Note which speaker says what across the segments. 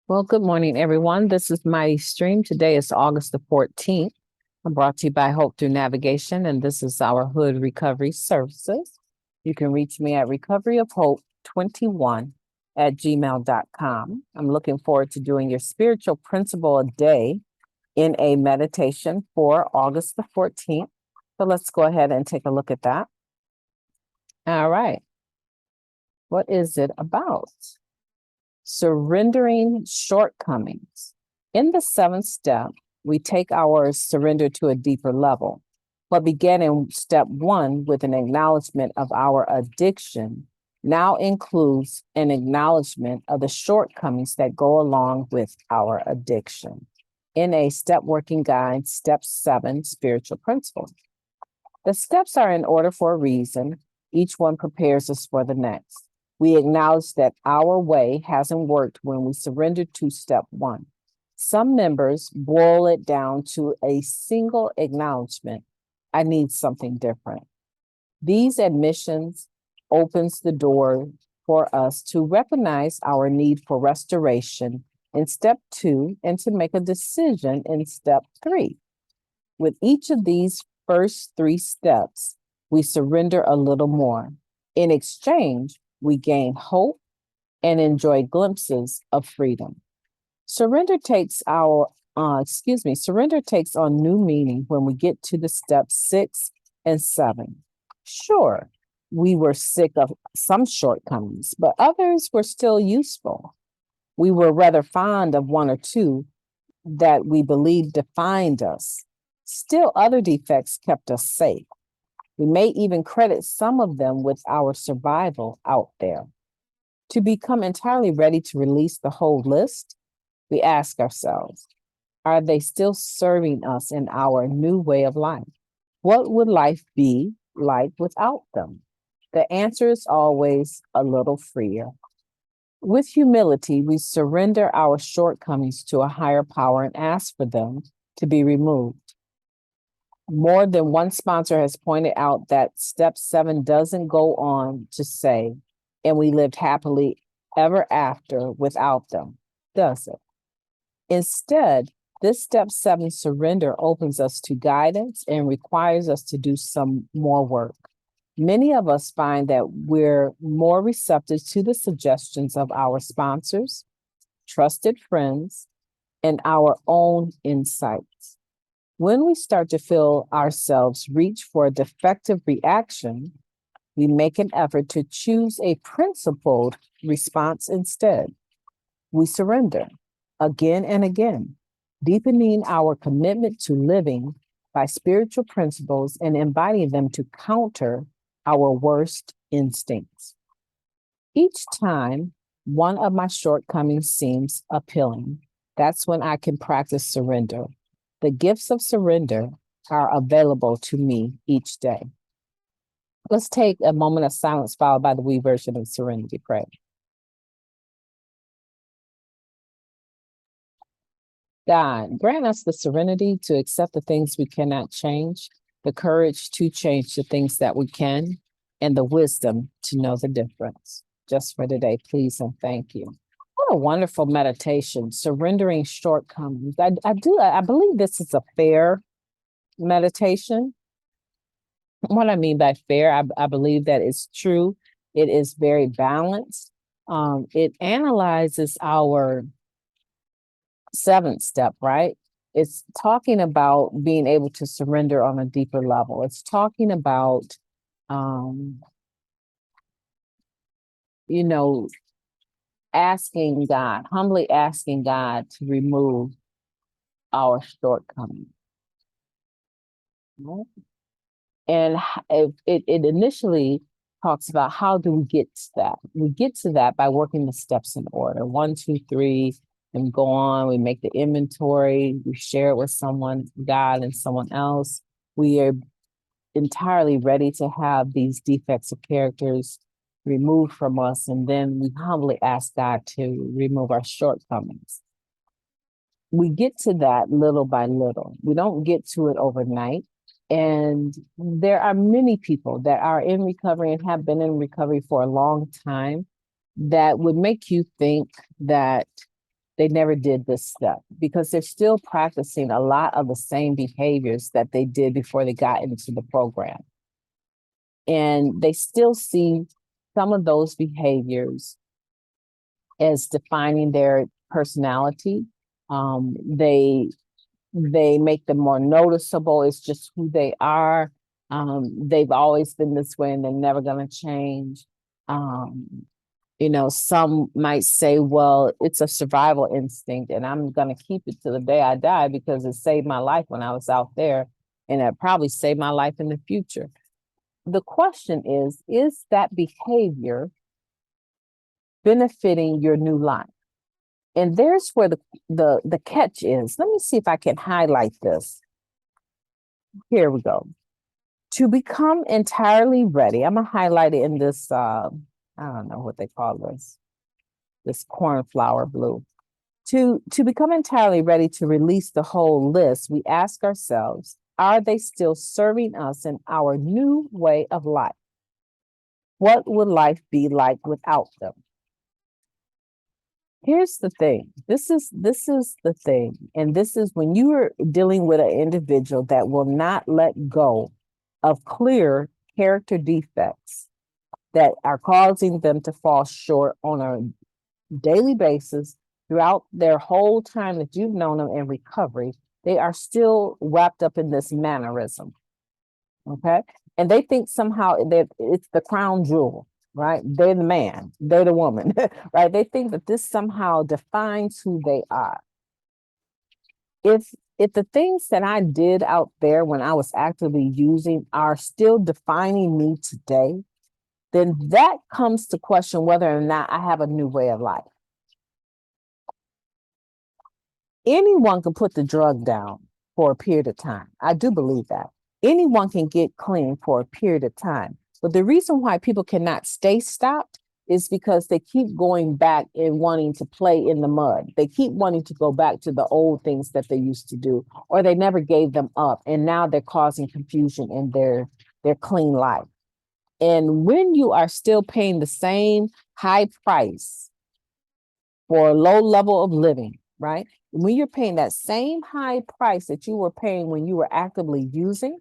Speaker 1: Well, good morning, everyone. This is Mighty Stream. Today is August the 14th. I'm brought to you by Hope Through Navigation, and this is our Hood Recovery Services. You can reach me at recoveryofhope21@gmail.com. I'm looking forward to doing your spiritual principle a day in a meditation for August the 14th. So let's go ahead and take a look at that. All right. What is it about? Surrendering shortcomings. In the seventh step, we take our surrender to a deeper level. But began in step one with an acknowledgement of our addiction, now includes an acknowledgement of the shortcomings that go along with our addiction. In a step working guide, step 7, spiritual principles. The steps are in order for a reason. Each one prepares us for the next. We acknowledge that our way hasn't worked when we surrendered to step 1. Some members boil it down to a single acknowledgement. I need something different. These admissions opens the door for us to recognize our need for restoration in step 2 and to make a decision in step 3. With each of these first 3 steps, we surrender a little more. In exchange, we gain hope and enjoy glimpses of freedom. Surrender takes on new meaning when we get to the steps 6 and 7. Sure, we were sick of some shortcomings, but others were still useful. We were rather fond of 1 or 2 that we believed defined us. Still, other defects kept us safe. We may even credit some of them with our survival out there. To become entirely ready to release the whole list, we ask ourselves, are they still serving us in our new way of life? What would life be like without them? The answer is always a little freer. With humility, we surrender our shortcomings to a higher power and ask for them to be removed. More than one sponsor has pointed out that step 7 doesn't go on to say, and we lived happily ever after without them, does it? Instead, this step 7 surrender opens us to guidance and requires us to do some more work. Many of us find that we're more receptive to the suggestions of our sponsors, trusted friends, and our own insights. When we start to feel ourselves reach for a defective reaction, we make an effort to choose a principled response instead. We surrender again and again, deepening our commitment to living by spiritual principles and embodying them to counter our worst instincts. Each time one of my shortcomings seems appealing, that's when I can practice surrender. The gifts of surrender are available to me each day. Let's take a moment of silence followed by the we version of Serenity Prayer. God, grant us the serenity to accept the things we cannot change, the courage to change the things that we can, and the wisdom to know the difference. Just for today, please and thank you. What a wonderful meditation, surrendering shortcomings. I believe this is a fair meditation. What I mean by fair, I believe that it's true. It is very balanced. It analyzes our 7th step, right? It's talking about being able to surrender on a deeper level. It's talking about, humbly asking God to remove our shortcomings. Right? And it initially talks about how do we get to that? We get to that by working the steps in order, 1, 2, 3, and go on. We make the inventory, we share it with someone, God and someone else. We are entirely ready to have these defects of characters removed from us, and then we humbly ask God to remove our shortcomings. We get to that little by little. We don't get to it overnight. And there are many people that are in recovery and have been in recovery for a long time that would make you think that they never did this step because they're still practicing a lot of the same behaviors that they did before they got into the program. And they still see some of those behaviors as defining their personality. They make them more noticeable. It's just who they are. They've always been this way and they're never going to change. Some might say, well, it's a survival instinct and I'm going to keep it to the day I die because it saved my life when I was out there and it probably saved my life in the future. The question is that behavior benefiting your new life? And there's where the catch is. Let me see if I can highlight this. Here we go. To become entirely ready, I'm gonna highlight it in this, I don't know what they call this cornflower blue. To become entirely ready to release the whole list, we ask ourselves, are they still serving us in our new way of life? What would life be like without them? Here's the thing. This is the thing. And this is when you are dealing with an individual that will not let go of clear character defects that are causing them to fall short on a daily basis throughout their whole time that you've known them in recovery. They are still wrapped up in this mannerism. Okay. And they think somehow that it's the crown jewel. Right? They're the man, they're the woman, right? They think that this somehow defines who they are. If the things that I did out there when I was actively using are still defining me today, then that comes to question whether or not I have a new way of life. Anyone can put the drug down for a period of time. I do believe that. Anyone can get clean for a period of time. But the reason why people cannot stay stopped is because they keep going back and wanting to play in the mud. They keep wanting to go back to the old things that they used to do, or they never gave them up. And now they're causing confusion in their clean life. And when you are still paying the same high price for a low level of living, right? When you're paying that same high price that you were paying when you were actively using,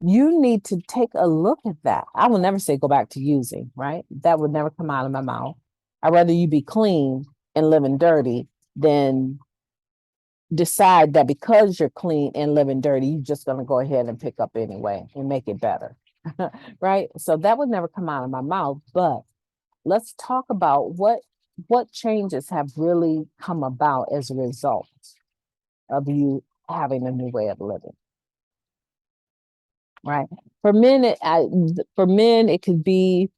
Speaker 1: you need to take a look at that. I will never say go back to using, right? That would never come out of my mouth. I'd rather you be clean and living dirty than decide that because you're clean and living dirty, you're just going to go ahead and pick up anyway and make it better, right? So that would never come out of my mouth. But let's talk about what changes have really come about as a result of you having a new way of living. Right. For men, it could be,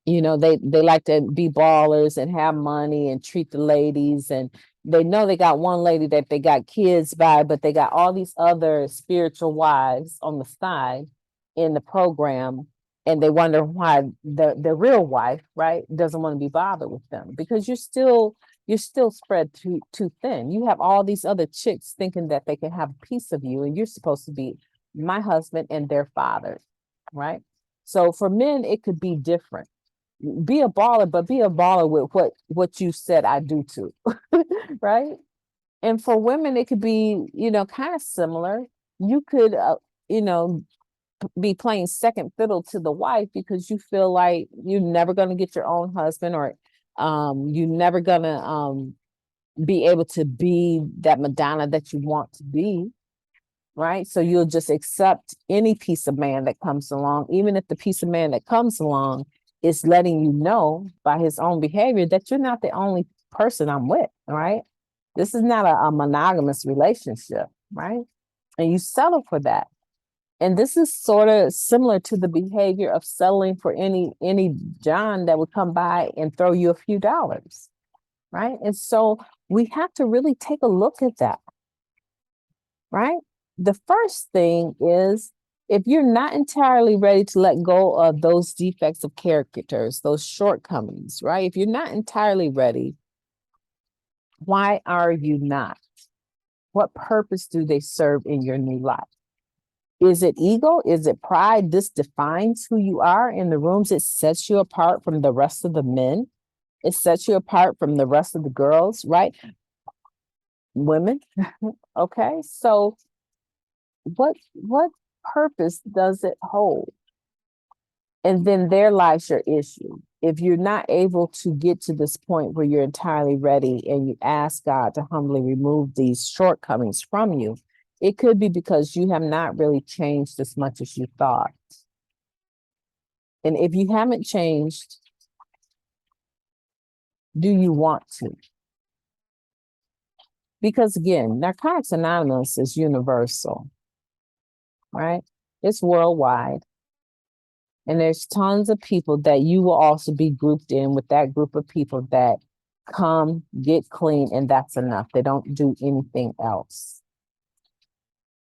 Speaker 1: they like to be ballers and have money and treat the ladies. And they know they got one lady that they got kids by, but they got all these other spiritual wives on the side in the program. And they wonder why the real wife, right, doesn't want to be bothered with them because you're still spread too thin. You have all these other chicks thinking that they can have a piece of you and you're supposed to be my husband and their father, right? So for men, it could be different. Be a baller, but be a baller with what you said I do to, right? And for women, it could be, kind of similar. You could, be playing second fiddle to the wife because you feel like you're never going to get your own husband or you're never going to be able to be that Madonna that you want to be. Right. So you'll just accept any piece of man that comes along, even if the piece of man that comes along is letting you know by his own behavior that you're not the only person I'm with. Right. This is not a monogamous relationship. Right. And you settle for that. And this is sort of similar to the behavior of settling for any John that would come by and throw you a few dollars. Right. And so we have to really take a look at that. Right. The first thing is if you're not entirely ready to let go of those defects of characters, those shortcomings, right? If you're not entirely ready, why are you not? What purpose do they serve in your new life? Is it ego? Is it pride? This defines who you are in the rooms. It sets you apart from the rest of the men. It sets you apart from the rest of the girls, right? Women. Okay. So what purpose does it hold? And then there lies your issue. If you're not able to get to this point where you're entirely ready and you ask God to humbly remove these shortcomings from you, it could be because you have not really changed as much as you thought. And if you haven't changed, do you want to? Because again, Narcotics Anonymous is universal, right? It's worldwide. And there's tons of people that you will also be grouped in with that group of people that come, get clean, and that's enough. They don't do anything else,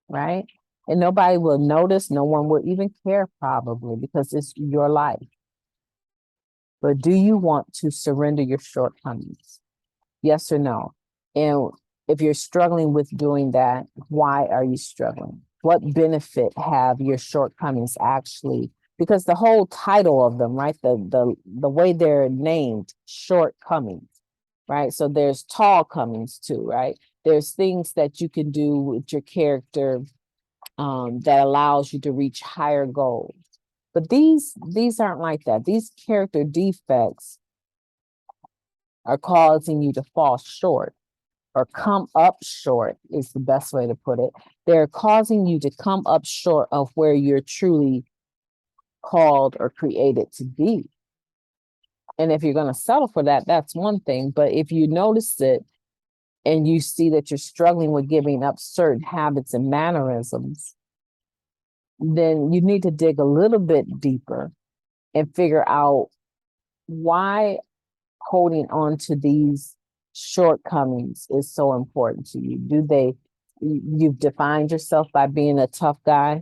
Speaker 1: right? And nobody will notice. No one will even care probably because it's your life. But do you want to surrender your shortcomings? Yes or no? And if you're struggling with doing that, why are you struggling? What benefit have your shortcomings actually? Because the whole title of them, right? The way they're named, shortcomings, right? So there's tall comings too, right? There's things that you can do with your character that allows you to reach higher goals. But these aren't like that. These character defects are causing you to fall short or come up short is the best way to put it. They're causing you to come up short of where you're truly called or created to be. And if you're going to settle for that, that's one thing. But if you notice it and you see that you're struggling with giving up certain habits and mannerisms, then you need to dig a little bit deeper and figure out why holding on to these shortcomings is so important to you. You've defined yourself by being a tough guy,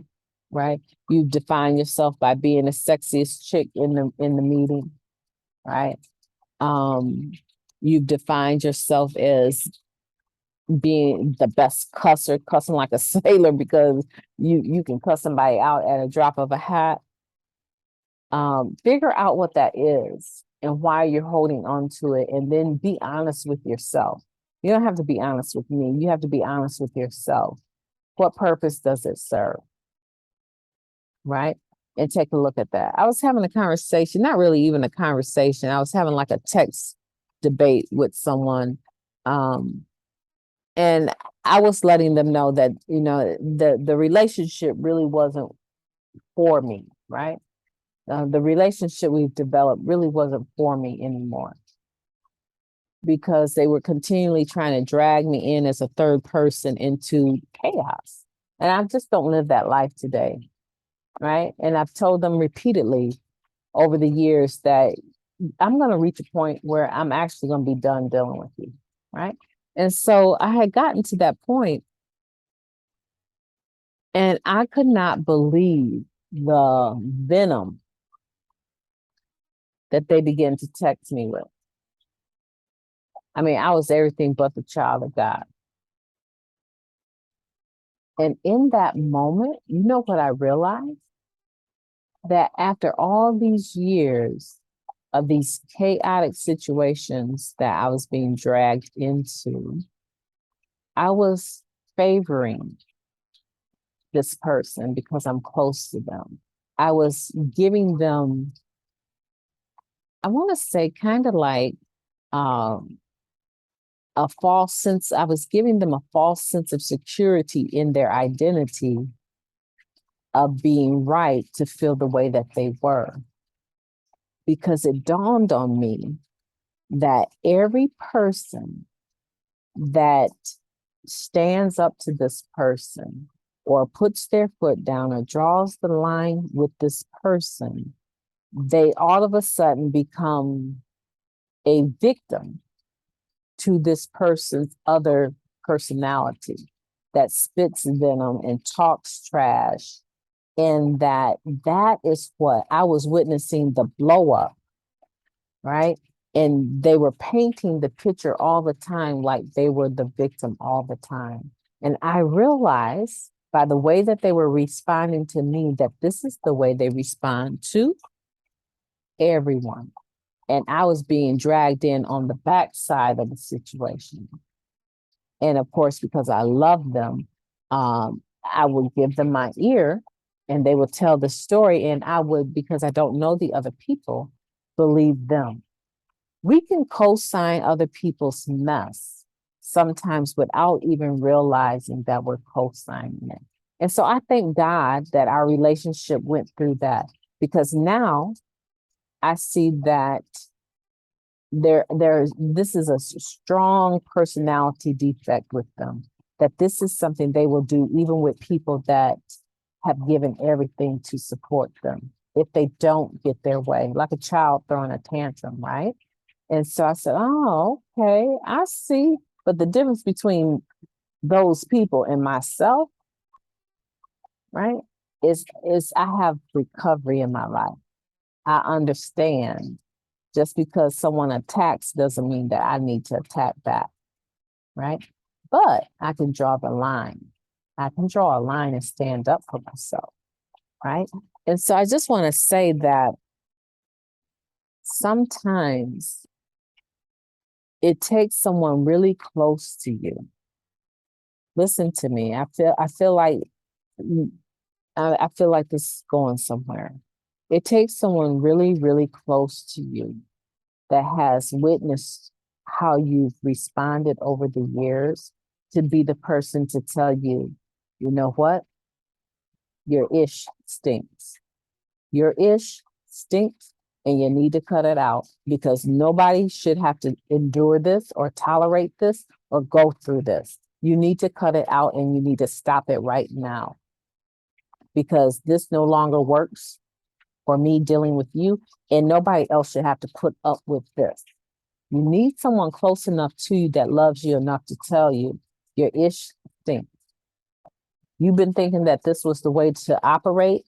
Speaker 1: right? You've defined yourself by being the sexiest chick in the meeting, right? You've defined yourself as being the best cusser, cussing like a sailor because you can cuss somebody out at a drop of a hat. Figure out what that is and why you're holding on to it, and then be honest with yourself. You don't have to be honest with me. You have to be honest with yourself. What purpose does it serve? Right? And take a look at that. I was having a conversation, not really even a conversation. I was having like a text debate with someone. And I was letting them know that, the relationship really wasn't for me, right? The relationship we've developed really wasn't for me anymore because they were continually trying to drag me in as a third person into chaos. And I just don't live that life today, right? And I've told them repeatedly over the years that I'm going to reach a point where I'm actually going to be done dealing with you, right? And so I had gotten to that point and I could not believe the venom that they began to text me with. I mean, I was everything but the child of God. And in that moment, you know what I realized? That after all these years of these chaotic situations that I was being dragged into, I was favoring this person because I'm close to them. I was giving them, I want to say, kind of like a false sense, I was giving them a false sense of security in their identity of being right to feel the way that they were. Because it dawned on me that every person that stands up to this person or puts their foot down or draws the line with this person, they all of a sudden become a victim to this person's other personality that spits venom and talks trash. And that is what I was witnessing, the blow up, right? And they were painting the picture all the time like they were the victim all the time. And I realized by the way that they were responding to me that this is the way they respond to everyone. and I was being dragged in on the backside of the situation. And of course, because I love them, I would give them my ear and they would tell the story. And I would, because I don't know the other people, believe them. We can co-sign other people's mess sometimes without even realizing that we're co-signing it. And so I thank God that our relationship went through that, because now I see that this is a strong personality defect with them, that this is something they will do even with people that have given everything to support them if they don't get their way, like a child throwing a tantrum, right? And so I said, oh, okay, I see. But the difference between those people and myself, right, is I have recovery in my life. I understand. Just because someone attacks doesn't mean that I need to attack back, right? But I can draw the line. I can draw a line and stand up for myself, right? And so I just want to say that sometimes it takes someone really close to you. Listen to me. I feel like this is going somewhere. It takes someone really, really close to you that has witnessed how you've responded over the years to be the person to tell you, you know what? Your ish stinks. Your ish stinks and you need to cut it out, because nobody should have to endure this or tolerate this or go through this. You need to cut it out and you need to stop it right now, because this no longer works for me dealing with you, and nobody else should have to put up with this. You need someone close enough to you that loves you enough to tell you your ish stinks. You've been thinking that this was the way to operate,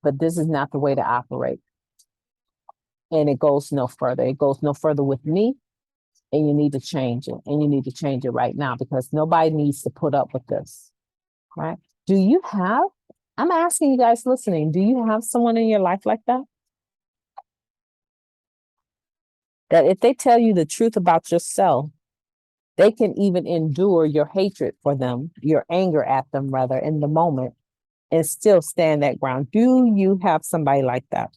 Speaker 1: but this is not the way to operate. And it goes no further. It goes no further with me, and you need to change it. And you need to change it right now, because nobody needs to put up with this, right? I'm asking you guys listening, do you have someone in your life like that? That if they tell you the truth about yourself, they can even endure your hatred for them, your anger at them, rather, in the moment, and still stand that ground. Do you have somebody like that?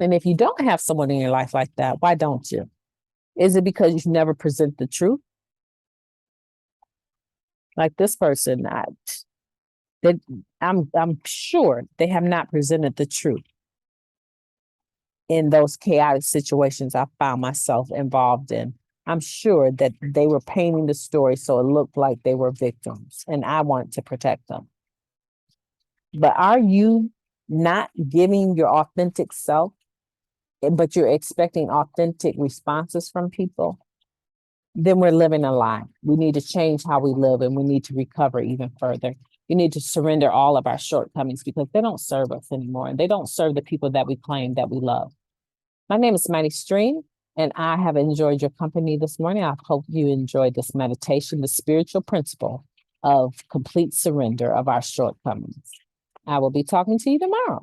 Speaker 1: And if you don't have someone in your life like that, why don't you? Is it because you've never presented the truth? Like this person, I'm sure they have not presented the truth in those chaotic situations I found myself involved in. I'm sure that they were painting the story so it looked like they were victims, and I want to protect them. But are you not giving your authentic self, but you're expecting authentic responses from people? Then we're living a lie. We need to change how we live, and we need to recover even further. We need to surrender all of our shortcomings, because they don't serve us anymore, and they don't serve the people that we claim that we love. My name is MightyStream, and I have enjoyed your company this morning. I hope you enjoyed this meditation, the spiritual principle of complete surrender of our shortcomings. I will be talking to you tomorrow.